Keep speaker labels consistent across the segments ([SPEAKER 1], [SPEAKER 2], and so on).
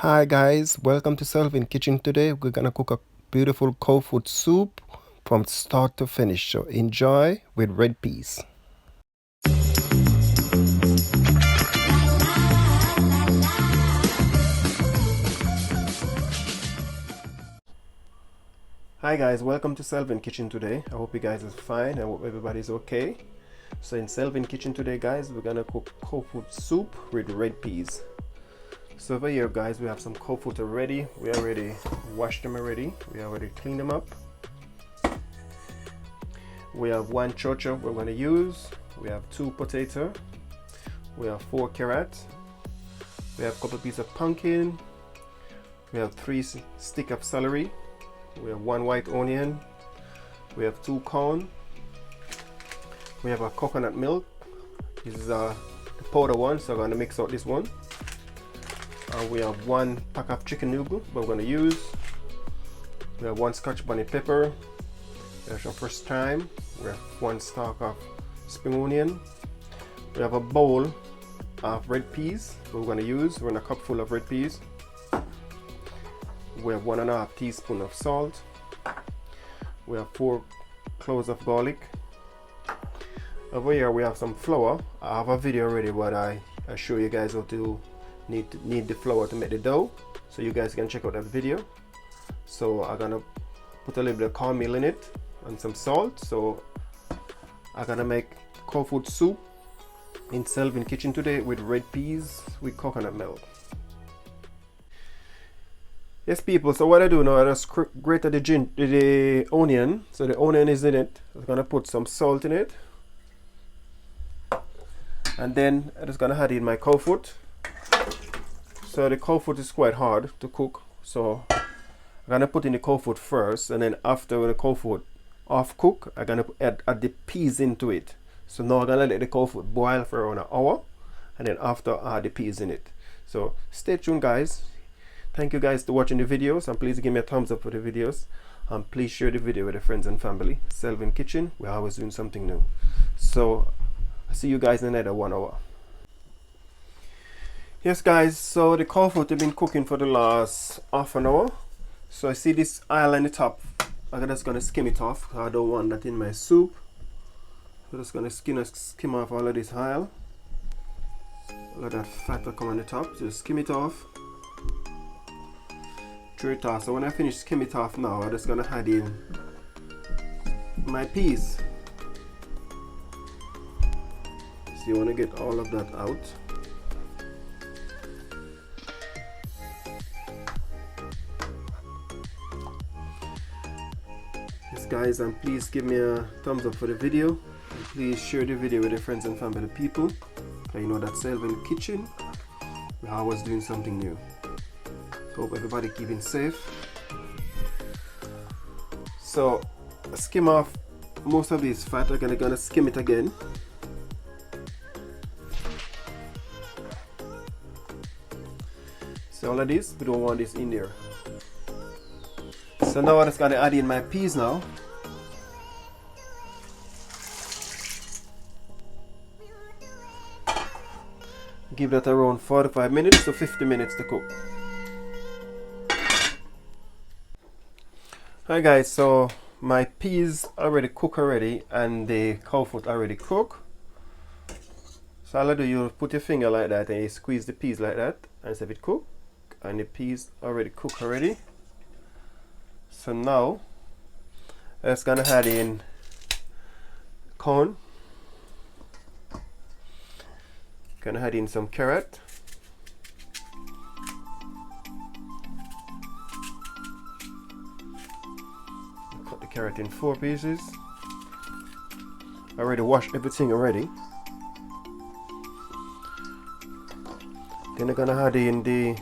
[SPEAKER 1] Hi guys, welcome to Selvin Kitchen. Today we're gonna cook a beautiful cold food soup from start to finish. So enjoy with red peas. Hi guys, welcome to Selvin Kitchen today. I hope you guys are fine. I hope everybody's okay. So in Selvin Kitchen today guys, we're gonna cook cold food soup with red peas. So over here guys, we have some cold food already. We already washed them already. We already cleaned them up. We have one choko we're going to use. We have 2 potatoes. We have 4 carrots. We have a couple pieces of pumpkin. We have 3 sticks of celery. We have 1 white onion. We have 2 corn. We have a coconut milk. This is the powder one, so I'm going to mix out this one. We have 1 pack of chicken noodle we're going to use. We have 1 scotch bonnet pepper. We have some fresh thyme. We have 1 stalk of spring onion. We have a bowl of red peas we're going to use. We're in a cup full of red peas. We have 1.5 teaspoons of salt. We have 4 cloves of garlic. Over here we have some flour. I have a video already but I show you guys how to need the flour to make the dough, so you guys can check out that video. So I'm gonna put a little bit of cornmeal in it and some salt. So I'm gonna make cold food soup in Selvin Kitchen today with red peas with coconut milk. Yes people, so what I do now, I just grate the onion. So the onion is in it. I'm gonna put some salt in it, and then I'm just gonna add in my cold food. So the cold food is quite hard to cook, so I'm gonna put in the cold food first, and then after the cold food off cook, I'm gonna add the peas into it. So now I'm gonna let the cold food boil for around an hour, and then after I add the peas in it. So stay tuned guys. Thank you guys for watching the videos, and please give me a thumbs up for the videos, and please share the video with your friends and family. Selvin Kitchen, we're always doing something new. So I'll see you guys in another 1 hour. Yes guys, so the cold food have been cooking for the last half an hour. So I see this oil on the top. I'm just gonna skim it off. I don't want that in my soup. So I'm just gonna skim off all of this oil. All of that fat will come on the top. So skim it off. Throw it off. So when I finish skim it off now, I'm just gonna add in my peas. So you wanna get all of that out. Guys, and please give me a thumbs up for the video. Please share the video with your friends and family people. You know that Selvin Kitchen, we're always doing something new. Hope everybody keeping safe. So skim off most of this fat. I'm gonna skim it again. So all of this, we don't want this in there. So now I'm just gonna add in my peas now. Give that around 45 minutes to 50 minutes to cook. Hi guys, so my peas already cook already, and the cow foot already cook. So all I do, you put your finger like that and you squeeze the peas like that, and see if it cook. And the peas already cook already. So now I'm just gonna add in corn. Gonna add in some carrot. Cut the carrot in 4 pieces. I already washed everything already. Then I'm gonna add in the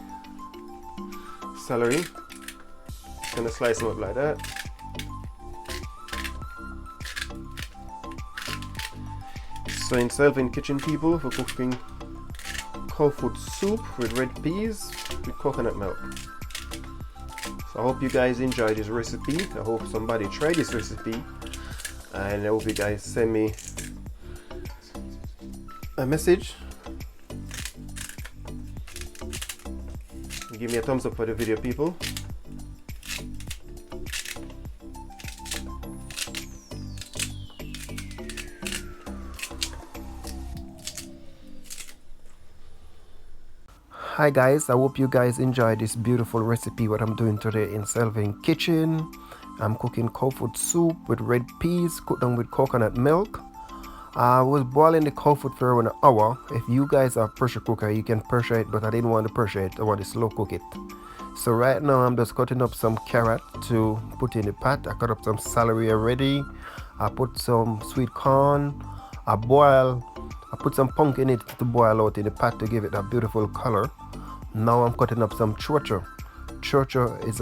[SPEAKER 1] celery. Gonna slice them up like that. So in Selvin Kitchen people, we're cooking cold food soup with red peas with coconut milk. So I hope you guys enjoy this recipe. I hope somebody tried this recipe, and I hope you guys send me a message Give me a thumbs up for the video, people. Hi guys, I hope you guys enjoyed this beautiful recipe what I'm doing today in Selvin kitchen. I'm cooking cow foot soup with red peas cooked down with coconut milk. I was boiling the cow foot for around an hour. If you guys have pressure cooker, you can pressure it, but I didn't want to pressure it. I want to slow cook it. So right now I'm just cutting up some carrot to put in the pot. I cut up some celery already. I put some sweet corn. I put some pumpkin in it to boil out in the pot to give it a beautiful color. Now I'm cutting up some choko. Choko is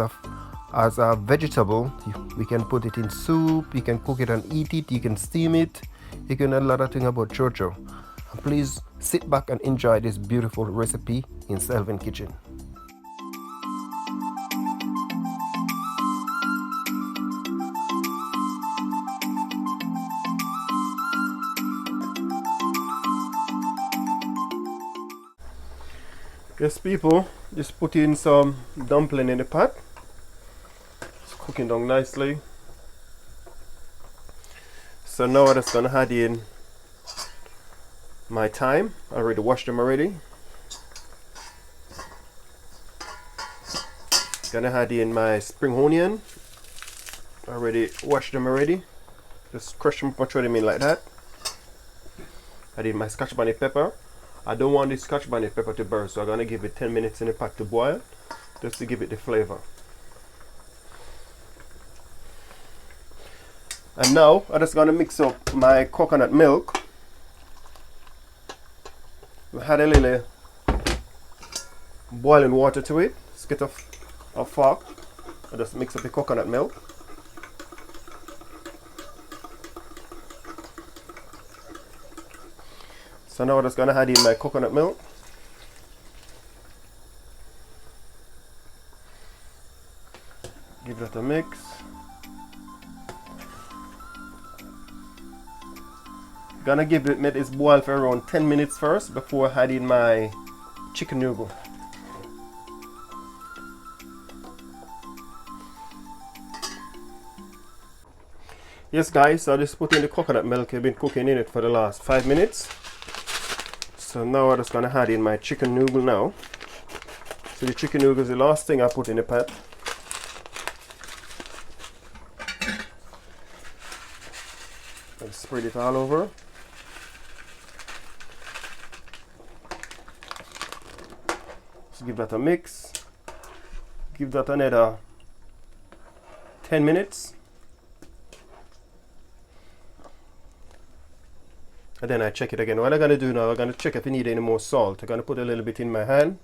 [SPEAKER 1] as a vegetable. We can put it in soup, you can cook it and eat it, you can steam it, you can do a lot of things about choko. And please sit back and enjoy this beautiful recipe in Selvin kitchen. Yes people, just put in some dumpling in the pot. It's cooking down nicely. So now I'm just gonna add in my thyme. I already washed them already. Gonna add in my spring onion. I already washed them already. Just crush them, throw them in like that. Add in my scotch bonnet pepper. I don't want this scotch bonnet pepper to burn, so I'm going to give it 10 minutes in the pot to boil, just to give it the flavor. And now, I'm just going to mix up my coconut milk. We add a little boiling water to it. Just get a fork and just mix up the coconut milk. So now I'm just going to add in my coconut milk. Give that a mix. Gonna give it, let this boil for around 10 minutes first before adding my chicken noodle. Yes guys, so I just put in the coconut milk. I've been cooking in it for the last 5 minutes. So now I'm just gonna add in my chicken noodle now. So the chicken noodle is the last thing I put in the pot. And spread it all over. Just give that a mix. Give that another 10 minutes. And then I check it again. What I'm going to do now, I'm going to check if I need any more salt. I'm going to put a little bit in my hand.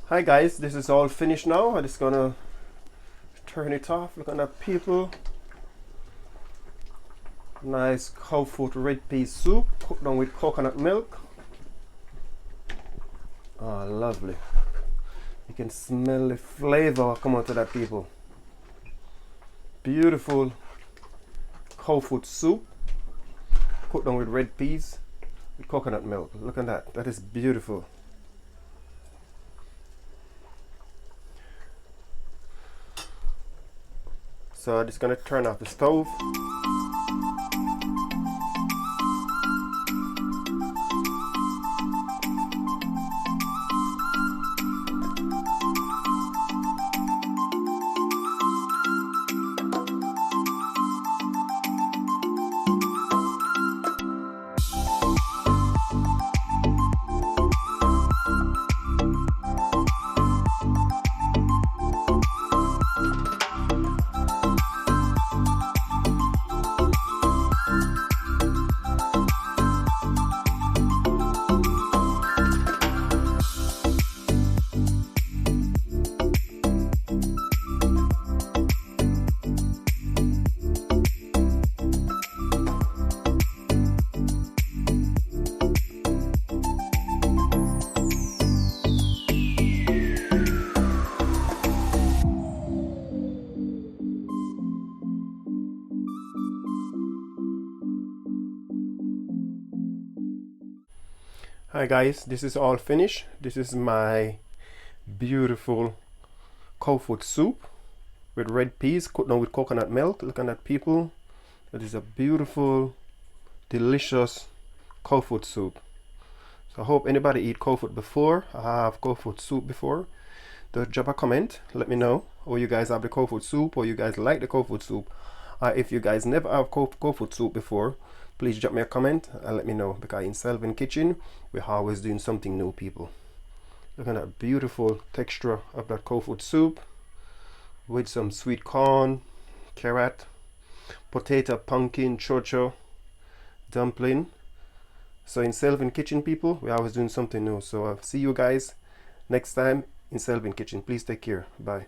[SPEAKER 1] Hi guys, this is all finished now. I'm just going to turn it off. Look at that people. Nice cow foot red pea soup cooked down with coconut milk. Oh, lovely. You can smell the flavor come out of that people. Beautiful cow foot soup cooked down with red peas with coconut milk. Look at that. That is beautiful. So I'm just gonna turn off the stove. Hi guys, this is all finished. This is my beautiful cold foot soup with red peas cooked on with coconut milk. Look at that, people. That is a beautiful, delicious cold foot soup. So I hope anybody eat cold foot before. I have cold foot soup before. Just drop a comment, let me know, or you guys have the cold foot soup, or you guys like the cold foot soup. If you guys never have cold foot soup before, please drop me a comment and let me know, because in Selvin Kitchen we're always doing something new, people. Look at that beautiful texture of that cold foot soup with some sweet corn, carrot, potato, pumpkin, choko, dumpling. So in Selvin Kitchen, people, we're always doing something new. So I'll see you guys next time in Selvin Kitchen. Please take care. Bye.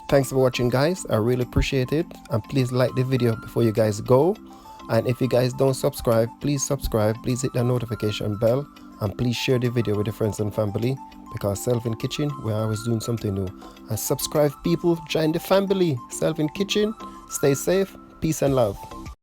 [SPEAKER 1] Thanks for watching, guys. I really appreciate it, and please like the video before you guys go. And if you guys don't subscribe, please subscribe, please hit the notification bell, and please share the video with your friends and family, because Selvin Kitchen, we're always doing something new. And subscribe, people, join the family. Selvin Kitchen, stay safe, peace and love.